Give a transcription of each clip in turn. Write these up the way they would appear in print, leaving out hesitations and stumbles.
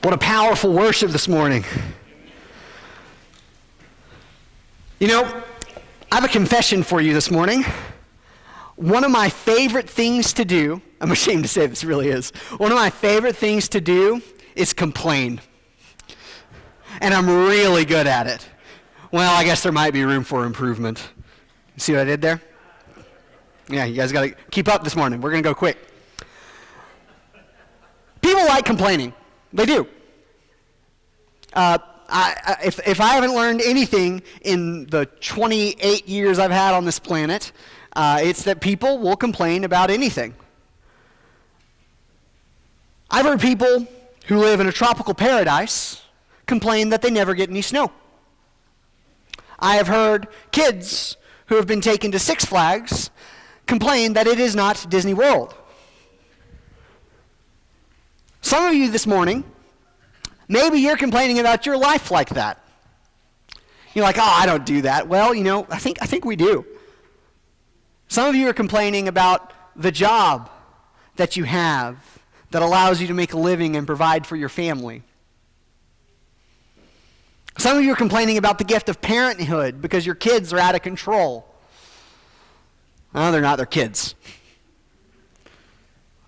What a powerful worship this morning. You know, I have a confession for you this morning. One of my favorite things to do, I'm ashamed to say this really is, one of my favorite things to do is complain. And I'm really good at it. Well, I guess there might be room for improvement. See what I did there? Yeah, you guys got to keep up this morning. We're going to go quick. People like complaining. They do. If I haven't learned anything in the 28 years I've had on this planet, it's that people will complain about anything. I've heard people who live in a tropical paradise complain that they never get any snow. I have heard kids who have been taken to Six Flags complain that it is not Disney World. Some of you this morning, maybe you're complaining about your life like that. You're like, oh, I don't do that. Well, you know, I think we do. Some of you are complaining about the job that you have that allows you to make a living and provide for your family. Some of you are complaining about the gift of parenthood because your kids are out of control. No, they're not. They're kids.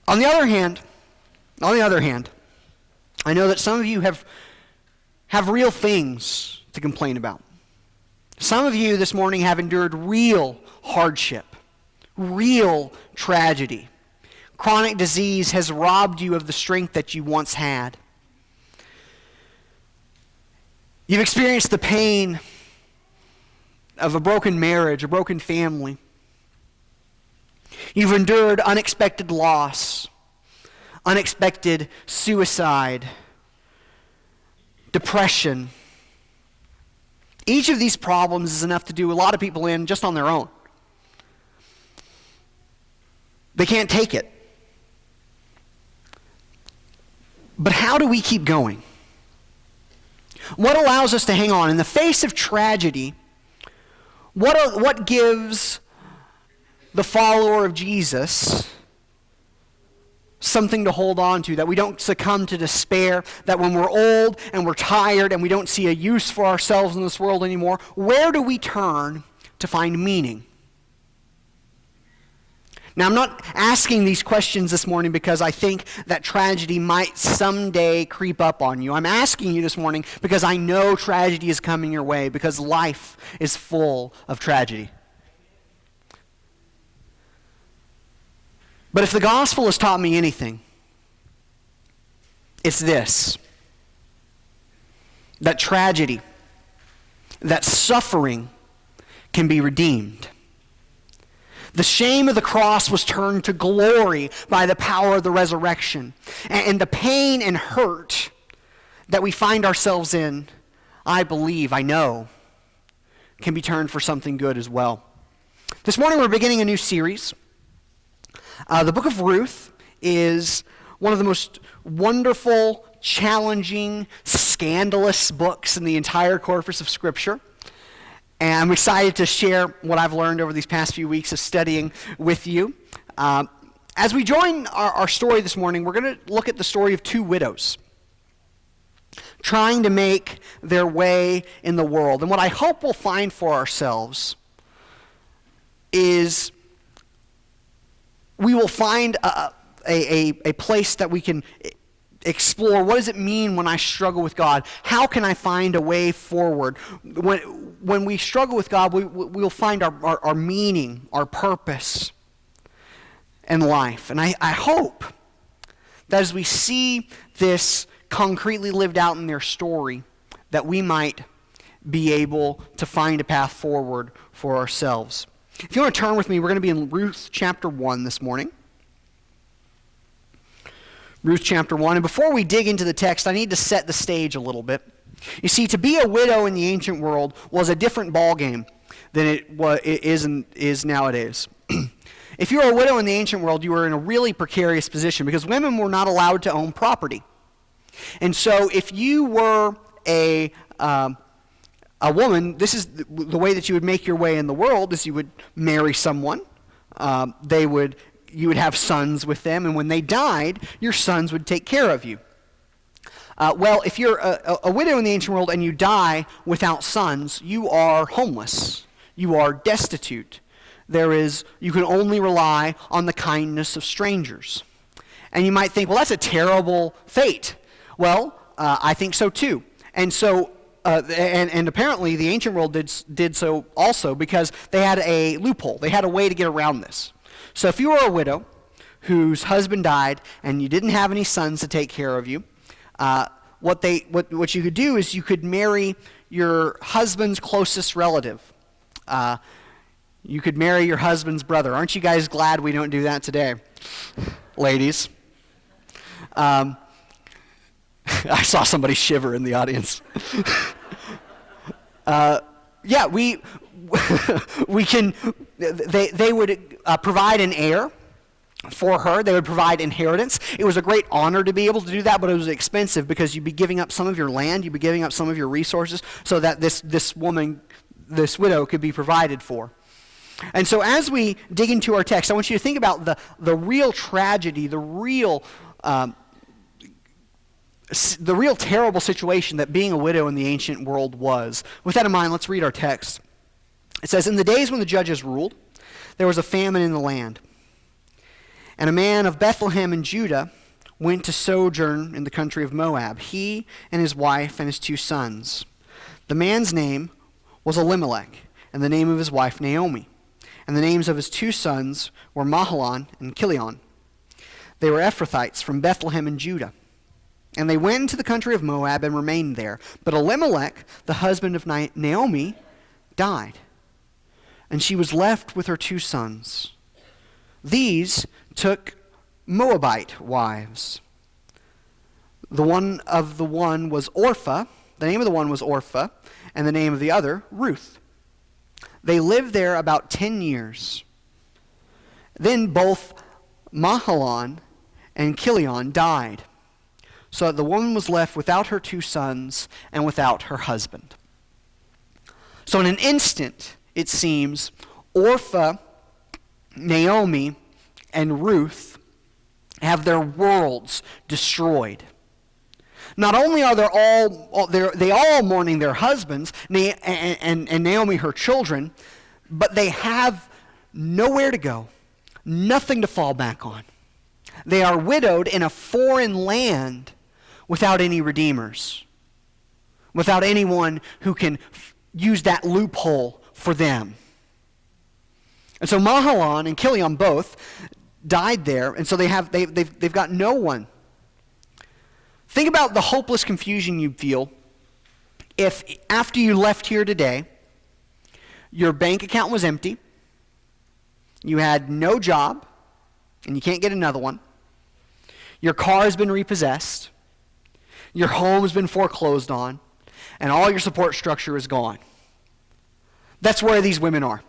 On the other hand, I know that some of you have real things to complain about. Some of you this morning have endured real hardship, real tragedy. Chronic disease has robbed you of the strength that you once had. You've experienced the pain of a broken marriage, a broken family. You've endured unexpected loss, unexpected suicide, depression. Each of these problems is enough to do a lot of people in just on their own. They can't take it. But how do we keep going? What allows us to hang on? In the face of tragedy, what gives the follower of Jesus something to hold on to, that we don't succumb to despair, that when we're old and we're tired and we don't see a use for ourselves in this world anymore, where do we turn to find meaning? Now, I'm not asking these questions this morning because I think that tragedy might someday creep up on you. I'm asking you this morning because I know tragedy is coming your way, because life is full of tragedy. But if the gospel has taught me anything, it's this: that tragedy, that suffering can be redeemed. The shame of the cross was turned to glory by the power of the resurrection. And the pain and hurt that we find ourselves in, I believe, I know, can be turned for something good as well. This morning we're beginning a new series. The book of Ruth is one of the most wonderful, challenging, scandalous books in the entire corpus of Scripture. And I'm excited to share what I've learned over these past few weeks of studying with you. As we join our story this morning, we're going to look at the story of two widows trying to make their way in the world. And what I hope we'll find for ourselves is we will find a place that we can explore. What does it mean when I struggle with God? How can I find a way forward? When we struggle with God, we'll find our meaning, our purpose in life. And I hope that as we see this concretely lived out in their story, that we might be able to find a path forward for ourselves. If you want to turn with me, we're going to be in Ruth chapter 1 this morning. Ruth chapter 1. And before we dig into the text, I need to set the stage a little bit. You see, to be a widow in the ancient world was a different ballgame than it is nowadays. If you were a widow in the ancient world, you were in a really precarious position because women were not allowed to own property. And so if you were a woman, this is the way that you would make your way in the world, is you would marry someone. You would have sons with them, and when they died, your sons would take care of you. Well, if you're a widow in the ancient world and you die without sons, you are homeless. You are destitute. You can only rely on the kindness of strangers. And you might think, well, that's a terrible fate. Well, I think so too. And so, and apparently the ancient world did so also because they had a loophole. They had a way to get around this. So if you were a widow whose husband died and you didn't have any sons to take care of you, what you could do is you could marry your husband's closest relative. You could marry your husband's brother. Aren't you guys glad we don't do that today, ladies? I saw somebody shiver in the audience. Yeah, we can. They would provide an heir for her. They would provide inheritance. It was a great honor to be able to do that, but it was expensive because you'd be giving up some of your land, you'd be giving up some of your resources, so that this widow could be provided for. And so as we dig into our text, I want you to think about the real tragedy, the real terrible situation that being a widow in the ancient world was. With that in mind, let's read our text. It says, "In the days when the judges ruled, there was a famine in the land. And a man of Bethlehem in Judah went to sojourn in the country of Moab, he and his wife and his 2 sons. The man's name was Elimelech, and the name of his wife Naomi. And the names of his 2 sons were Mahlon and Chilion. They were Ephrathites from Bethlehem in Judah. And they went into the country of Moab and remained there. But Elimelech, the husband of Naomi, died, and she was left with her 2 sons. These took Moabite wives. The name of the one was Orpah, and the name of the other, Ruth. They lived there about 10 years. Then both Mahlon and Chilion died, so that the woman was left without her 2 sons and without her husband." So in an instant, it seems, Orpah, Naomi, and Ruth have their worlds destroyed. Not only are they all mourning their husbands and Naomi her children, but they have nowhere to go, nothing to fall back on. They are widowed in a foreign land without any redeemers, without anyone who can use that loophole for them. And so Mahlon and Chilion both died there, and so they've got no one. Think about the hopeless confusion you'd feel if after you left here today, your bank account was empty, you had no job, and you can't get another one, your car has been repossessed, your home has been foreclosed on, and all your support structure is gone. That's where these women are.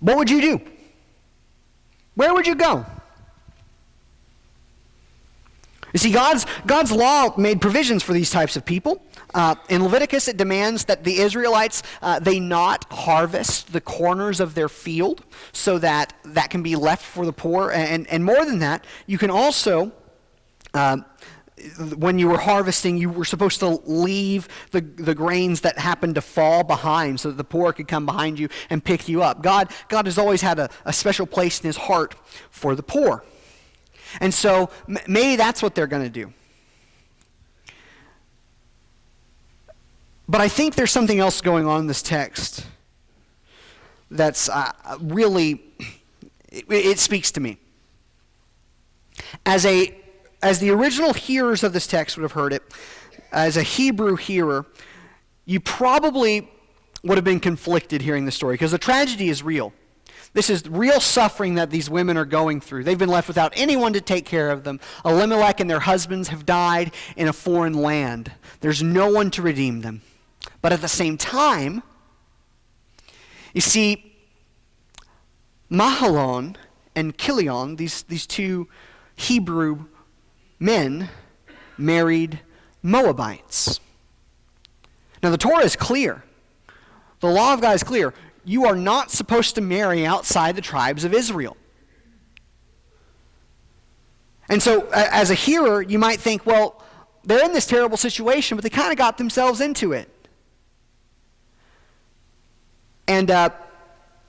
What would you do? Where would you go? You see, God's law made provisions for these types of people. In Leviticus, it demands that the Israelites, they not harvest the corners of their field so that can be left for the poor. And more than that, you can also, when you were harvesting, you were supposed to leave the grains that happened to fall behind so that the poor could come behind you and pick you up. God has always had a special place in his heart for the poor. And so maybe that's what they're going to do. But I think there's something else going on in this text that's really, it speaks to me. As the original hearers of this text would have heard it, as a Hebrew hearer, you probably would have been conflicted hearing the story because the tragedy is real. This is real suffering that these women are going through. They've been left without anyone to take care of them. Elimelech and their husbands have died in a foreign land. There's no one to redeem them. But at the same time, you see, Mahlon and Chilion, these 2 Hebrew men, married Moabites. Now the Torah is clear. The law of God is clear. You are not supposed to marry outside the tribes of Israel. And so as a hearer, you might think, well, they're in this terrible situation, but they kind of got themselves into it. And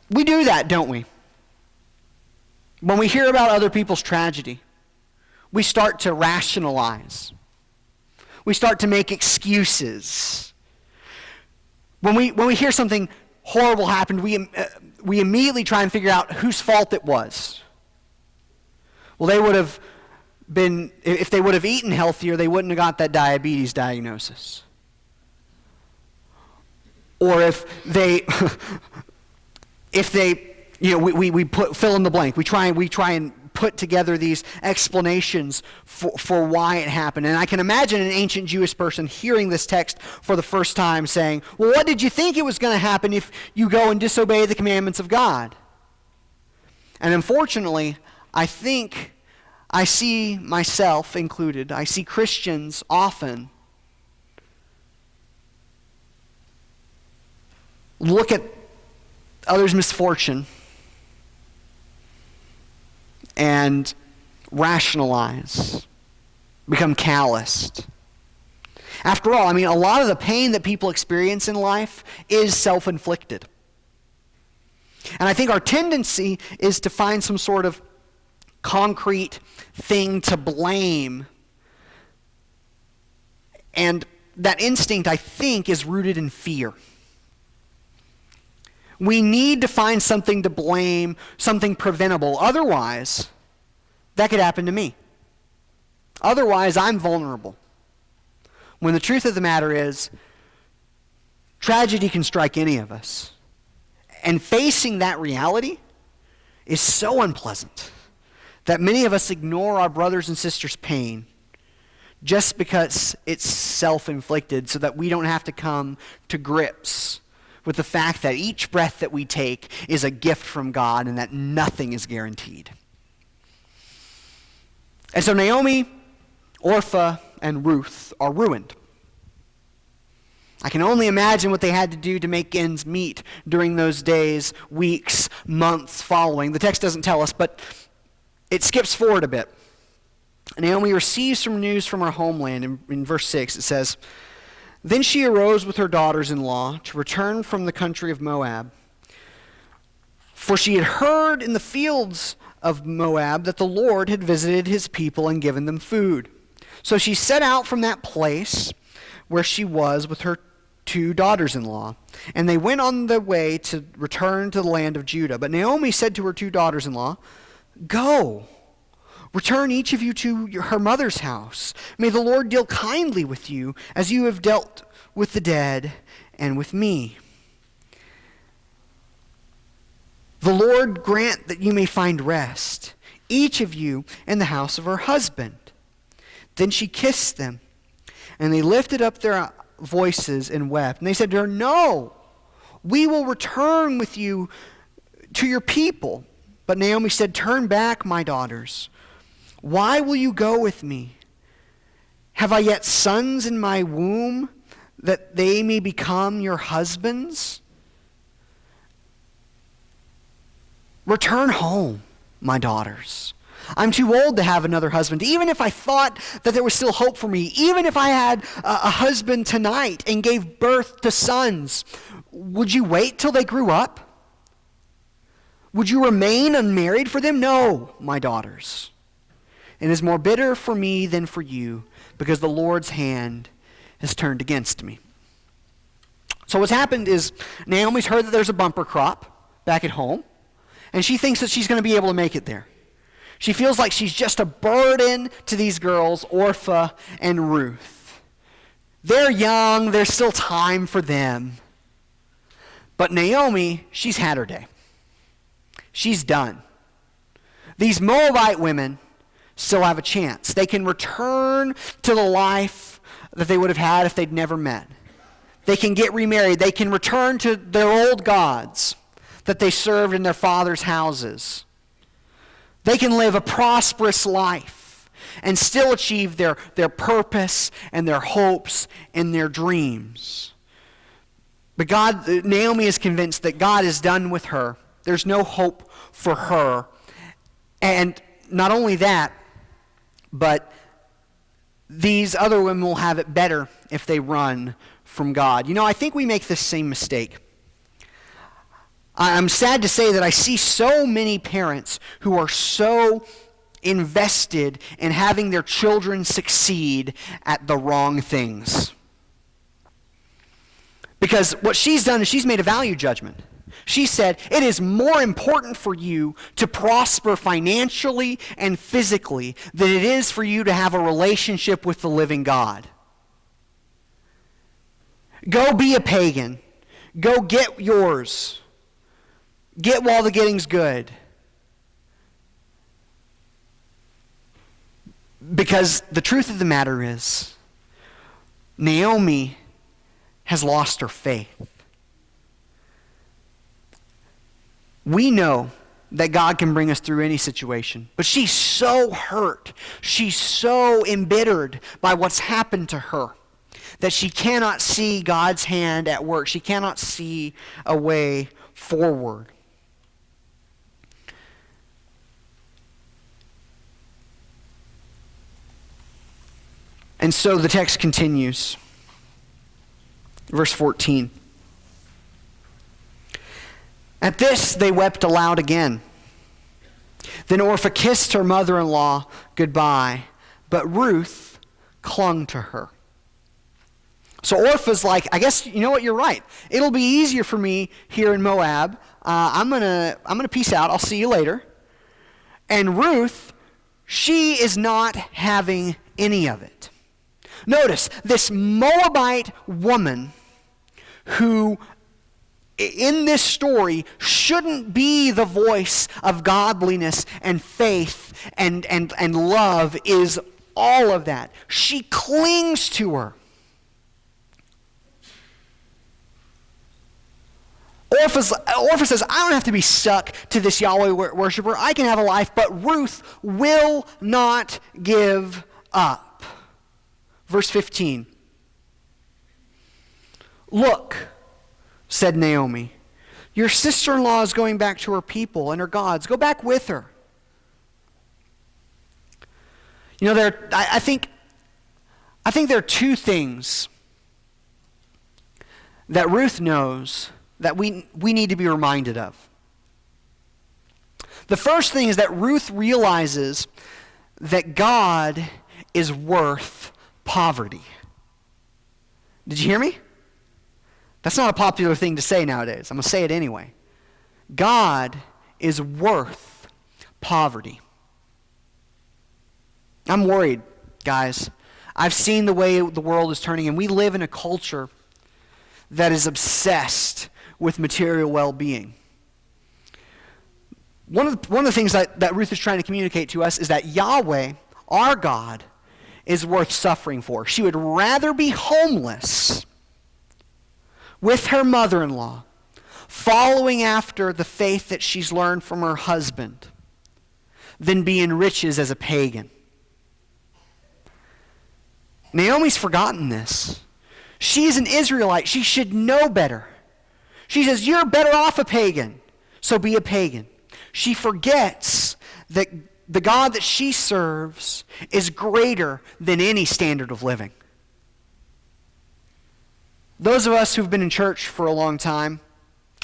we do that, don't we? When we hear about other people's tragedy, we start to rationalize. We start to make excuses. When we hear something horrible happened, we immediately try and figure out whose fault it was. Well, they would have been, if they would have eaten healthier, they wouldn't have got that diabetes diagnosis. Or if they, we fill in the blank. We try and put together these explanations for why it happened. And I can imagine an ancient Jewish person hearing this text for the first time saying, well, what did you think it was going to happen if you go and disobey the commandments of God? And unfortunately, I think I see myself included. I see Christians often look at others' misfortune and rationalize, become calloused. After all, a lot of the pain that people experience in life is self-inflicted. And I think our tendency is to find some sort of concrete thing to blame. And that instinct, I think, is rooted in fear. We need to find something to blame, something preventable. Otherwise, that could happen to me. Otherwise, I'm vulnerable. When the truth of the matter is, tragedy can strike any of us. And facing that reality is so unpleasant that many of us ignore our brothers and sisters' pain just because it's self-inflicted, so that we don't have to come to grips with the fact that each breath that we take is a gift from God and that nothing is guaranteed. And so Naomi, Orpah, and Ruth are ruined. I can only imagine what they had to do to make ends meet during those days, weeks, months following. The text doesn't tell us, but it skips forward a bit. Naomi receives some news from her homeland. In verse 6 it says, "Then she arose with her daughters-in-law to return from the country of Moab. For she had heard in the fields of Moab that the Lord had visited his people and given them food. So she set out from that place where she was with her 2 daughters-in-law, and they went on the way to return to the land of Judah. But Naomi said to her 2 daughters-in-law, 'Go, return each of you to her mother's house. May the Lord deal kindly with you as you have dealt with the dead and with me. The Lord grant that you may find rest, each of you in the house of her husband.' Then she kissed them, and they lifted up their voices and wept. And they said to her, 'No, we will return with you to your people.' But Naomi said, 'Turn back, my daughters. Why will you go with me? Have I yet sons in my womb that they may become your husbands? Return home, my daughters. I'm too old to have another husband. Even if I thought that there was still hope for me, even if I had a husband tonight and gave birth to sons, would you wait till they grew up? Would you remain unmarried for them? No, my daughters. It is more bitter for me than for you, because the Lord's hand has turned against me.'" So what's happened is Naomi's heard that there's a bumper crop back at home, and she thinks that she's going to be able to make it there. She feels like she's just a burden to these girls, Orpah and Ruth. They're young, there's still time for them. But Naomi, she's had her day. She's done. These Moabite women still have a chance. They can return to the life that they would have had if they'd never met. They can get remarried. They can return to their old gods that they served in their father's houses. They can live a prosperous life and still achieve their purpose and their hopes and their dreams. But Naomi is convinced that God is done with her. There's no hope for her. And not only that, but these other women will have it better if they run from God. You know, I think we make this same mistake. I'm sad to say that I see so many parents who are so invested in having their children succeed at the wrong things. Because what she's done is she's made a value judgment. She said, it is more important for you to prosper financially and physically than it is for you to have a relationship with the living God. Go be a pagan. Go get yours. Get while the getting's good. Because the truth of the matter is, Naomi has lost her faith. We know that God can bring us through any situation, but she's so hurt, she's so embittered by what's happened to her that she cannot see God's hand at work. She cannot see a way forward. And so the text continues. Verse 14. At this they wept aloud again. Then Orpah kissed her mother-in-law goodbye, but Ruth clung to her. So Orpah's like, I guess, you know what, you're right. It'll be easier for me here in Moab. I'm gonna peace out. I'll see you later. And Ruth, she is not having any of it. Notice, this Moabite woman who, in this story, shouldn't be the voice of godliness and faith and love, is all of that. She clings to her. Orpah says, I don't have to be stuck to this Yahweh worshiper. I can have a life, but Ruth will not give up. Verse 15. Look, said Naomi, your sister-in-law is going back to her people and her gods. Go back with her. You know, I think there are two things that Ruth knows that we need to be reminded of. The first thing is that Ruth realizes that God is worth poverty. Did you hear me? That's not a popular thing to say nowadays. I'm going to say it anyway. God is worth poverty. I'm worried, guys. I've seen the way the world is turning, and we live in a culture that is obsessed with material well-being. One of the things that Ruth is trying to communicate to us is that Yahweh, our God, is worth suffering for. She would rather be homeless with her mother-in-law, following after the faith that she's learned from her husband, than be in riches as a pagan. Naomi's forgotten this. She's an Israelite. She should know better. She says, you're better off a pagan, so be a pagan. She forgets that the God that she serves is greater than any standard of living. Those of us who've been in church for a long time,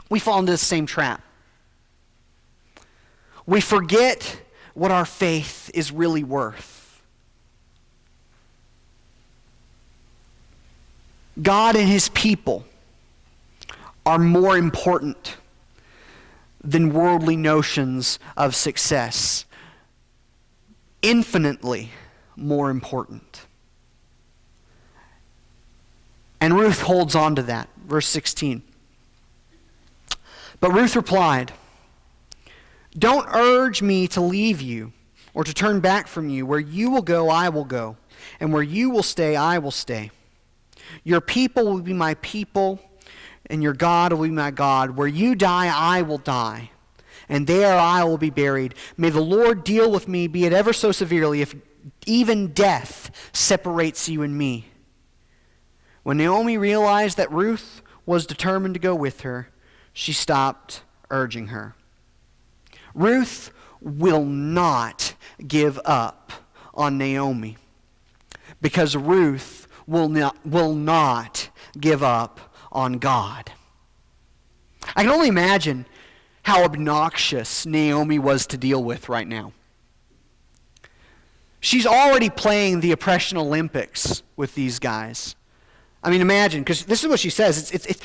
we fall into the same trap. We forget what our faith is really worth. God and his people are more important than worldly notions of success. Infinitely more important. And Ruth holds on to that. Verse 16. But Ruth replied, don't urge me to leave you or to turn back from you. Where you will go, I will go. And where you will stay, I will stay. Your people will be my people, and your God will be my God. Where you die, I will die, and there I will be buried. May the Lord deal with me, be it ever so severely, if even death separates you and me. When Naomi realized that Ruth was determined to go with her, she stopped urging her. Ruth will not give up on Naomi, because Ruth will not give up on God. I can only imagine how obnoxious Naomi was to deal with right now. She's already playing the oppression Olympics with these guys. I mean, imagine, because this is what she says.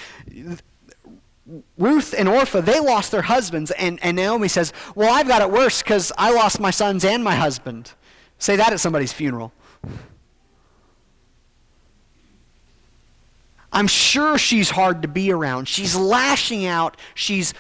Ruth and Orpah, they lost their husbands, and Naomi says, well, I've got it worse because I lost my sons and my husband. Say that at somebody's funeral. I'm sure she's hard to be around. She's lashing out. She's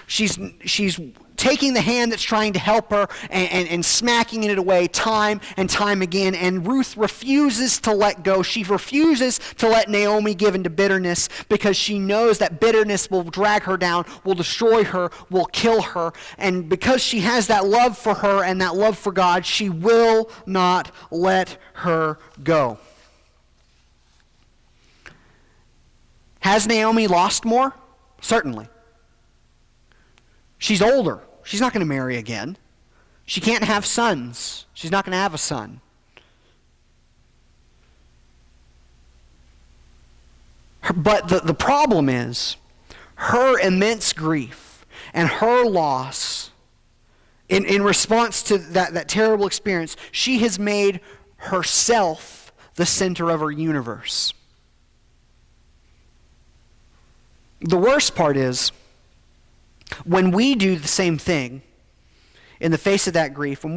taking the hand that's trying to help her and smacking it away time and time again. And Ruth refuses to let go. She refuses to let Naomi give into bitterness because she knows that bitterness will drag her down, will destroy her, will kill her. And because she has that love for her and that love for God, she will not let her go. Has Naomi lost more? Certainly. She's older. She's not going to marry again. She can't have sons. She's not going to have a son. But the problem is her immense grief and her loss in response to that terrible experience. She has made herself the center of her universe. The worst part is, when we do the same thing in the face of that grief, when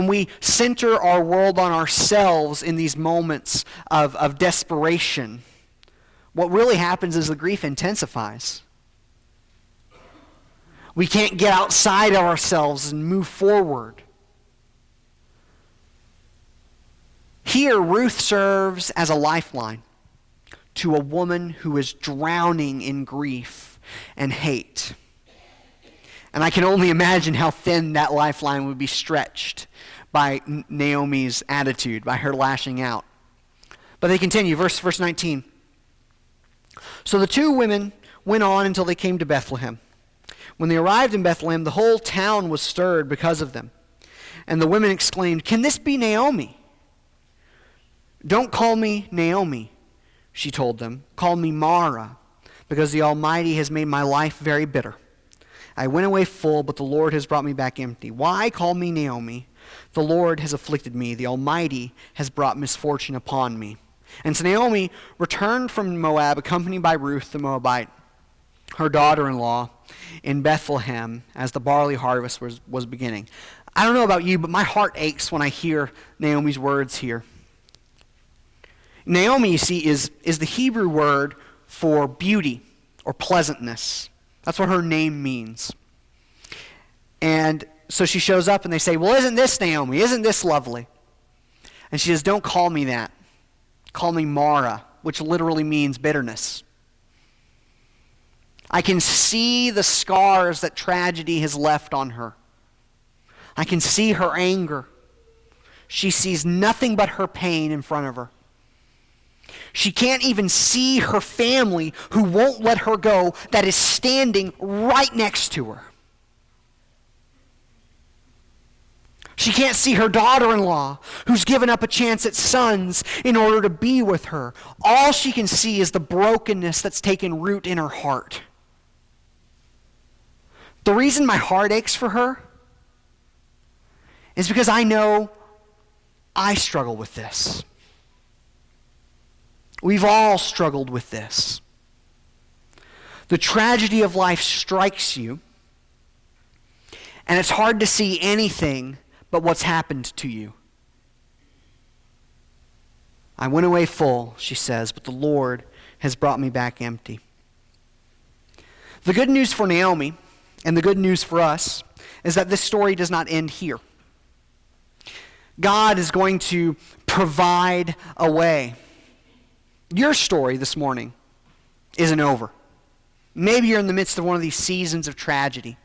we center our world on ourselves in these moments of desperation, what really happens is the grief intensifies. We can't get outside of ourselves and move forward. Here, Ruth serves as a lifeline to a woman who is drowning in grief and hate. And I can only imagine how thin that lifeline would be stretched by Naomi's attitude, by her lashing out. But they continue, verse 19. So the two women went on until they came to Bethlehem. When they arrived in Bethlehem, the whole town was stirred because of them. And the women exclaimed, "Can this be Naomi?" "Don't call me Naomi," she told them. "Call me Mara, because the Almighty has made my life very bitter. I went away full, but the Lord has brought me back empty. Why call me Naomi? The Lord has afflicted me. The Almighty has brought misfortune upon me." And so Naomi returned from Moab, accompanied by Ruth the Moabite, her daughter-in-law, in Bethlehem as the barley harvest was beginning. I don't know about you, but my heart aches when I hear Naomi's words here. Naomi, you see, is the Hebrew word for beauty or pleasantness. That's what her name means. And so she shows up and they say, "Well, isn't this Naomi? Isn't this lovely?" And she says, "Don't call me that. Call me Mara," which literally means bitterness. I can see the scars that tragedy has left on her. I can see her anger. She sees nothing but her pain in front of her. She can't even see her family who won't let her go, that is standing right next to her. She can't see her daughter-in-law who's given up a chance at sons in order to be with her. All she can see is the brokenness that's taken root in her heart. The reason my heart aches for her is because I know I struggle with this. We've all struggled with this. The tragedy of life strikes you, and it's hard to see anything but what's happened to you. I went away full, she says, but the Lord has brought me back empty. The good news for Naomi, and the good news for us, is that this story does not end here. God is going to provide a way. Your story this morning isn't over. Maybe you're in the midst of one of these seasons of tragedy.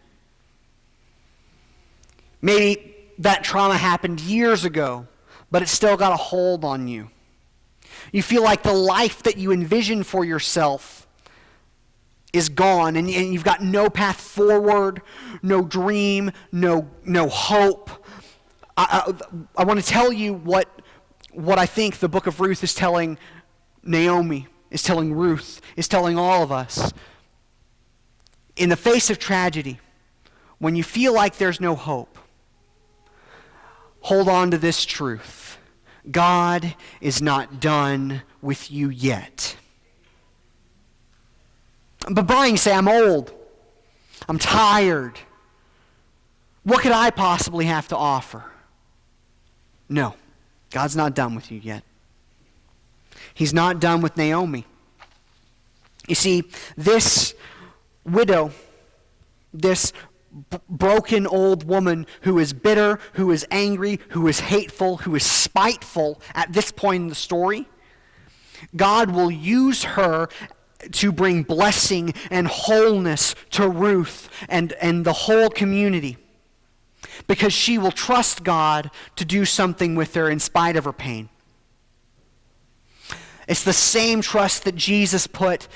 Maybe that trauma happened years ago, but it still got a hold on you. You feel like the life that you envisioned for yourself is gone, and you've got no path forward, no dream, no hope. I want to tell you what I think the book of Ruth is telling Naomi, is telling Ruth, is telling all of us. In the face of tragedy, when you feel like there's no hope, hold on to this truth. God is not done with you yet. But Brian, you say, I'm old. I'm tired. What could I possibly have to offer? No, God's not done with you yet. He's not done with Naomi. You see, this widow, this broken old woman who is bitter, who is angry, who is hateful, who is spiteful at this point in the story, God will use her to bring blessing and wholeness to Ruth and the whole community, because she will trust God to do something with her in spite of her pain. It's the same trust that Jesus put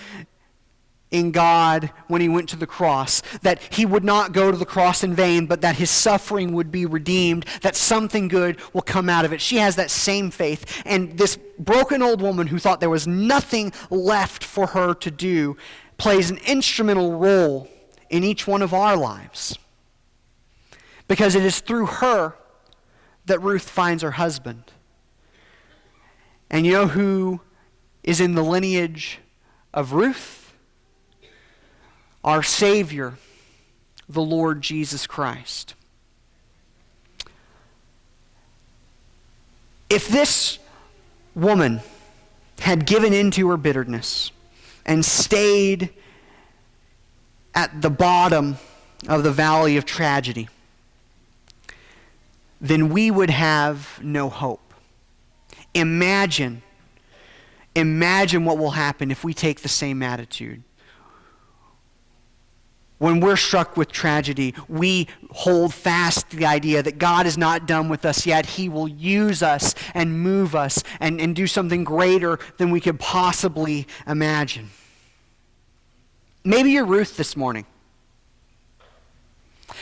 in God when he went to the cross, that he would not go to the cross in vain, but that his suffering would be redeemed, that something good will come out of it. She has that same faith. And this broken old woman who thought there was nothing left for her to do plays an instrumental role in each one of our lives. Because it is through her that Ruth finds her husband. And you know who is in the lineage of Ruth? Our Savior, the Lord Jesus Christ. If this woman had given in to her bitterness and stayed at the bottom of the valley of tragedy, then we would have no hope. Imagine what will happen if we take the same attitude. When we're struck with tragedy, we hold fast to the idea that God is not done with us yet. He will use us and move us and do something greater than we could possibly imagine. Maybe you're Ruth this morning.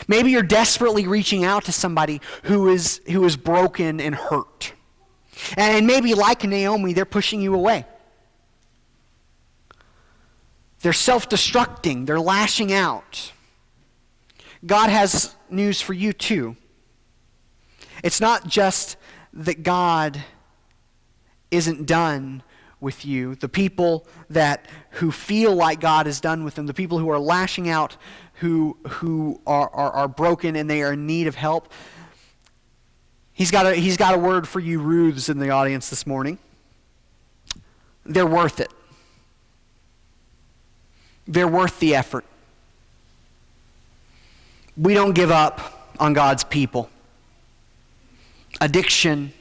Maybe you're desperately reaching out to somebody who is broken and hurt. And maybe like Naomi, they're pushing you away. They're self-destructing. They're lashing out. God has news for you too. It's not just that God isn't done with you. The people who feel like God is done with them, the people who are lashing out, who are broken and they are in need of help, He's got a word for you Ruths in the audience this morning. They're worth it. They're worth the effort. We don't give up on God's people. Addiction,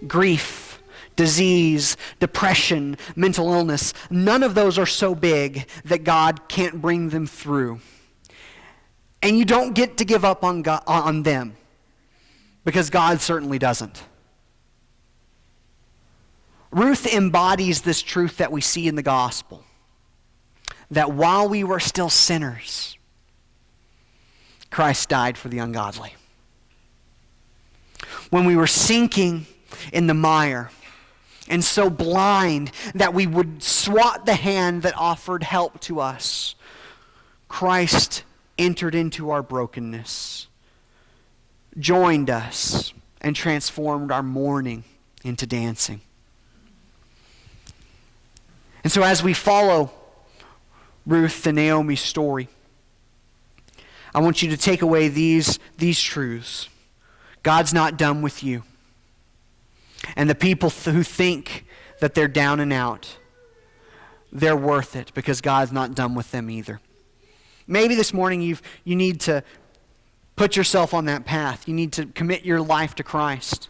grief, disease, depression, mental illness, none of those are so big that God can't bring them through. And you don't get to give up on them, because God certainly doesn't. Ruth embodies this truth that we see in the gospel, that while we were still sinners, Christ died for the ungodly. When we were sinking in the mire and so blind that we would swat the hand that offered help to us, Christ entered into our brokenness, joined us, and transformed our mourning into dancing. And so as we follow Ruth and Naomi's story, I want you to take away these truths. God's not done with you. And the people who think that they're down and out, they're worth it, because God's not done with them either. Maybe this morning you need to put yourself on that path. You need to commit your life to Christ.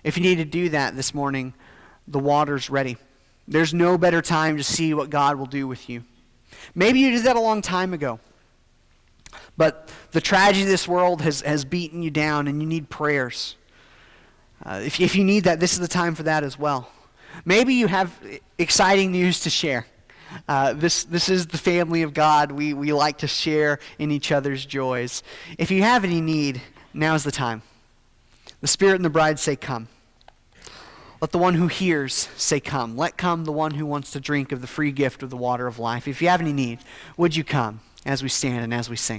If you need to do that this morning, the water's ready. There's no better time to see what God will do with you. Maybe you did that a long time ago, but the tragedy of this world has beaten you down and you need prayers. If you need that, this is the time for that as well. Maybe you have exciting news to share. This is the family of God. We like to share in each other's joys. If you have any need, now's the time. The Spirit and the bride say, come. Let the one who hears say, come. Let come the one who wants to drink of the free gift of the water of life. If you have any need, would you come as we stand and as we sing?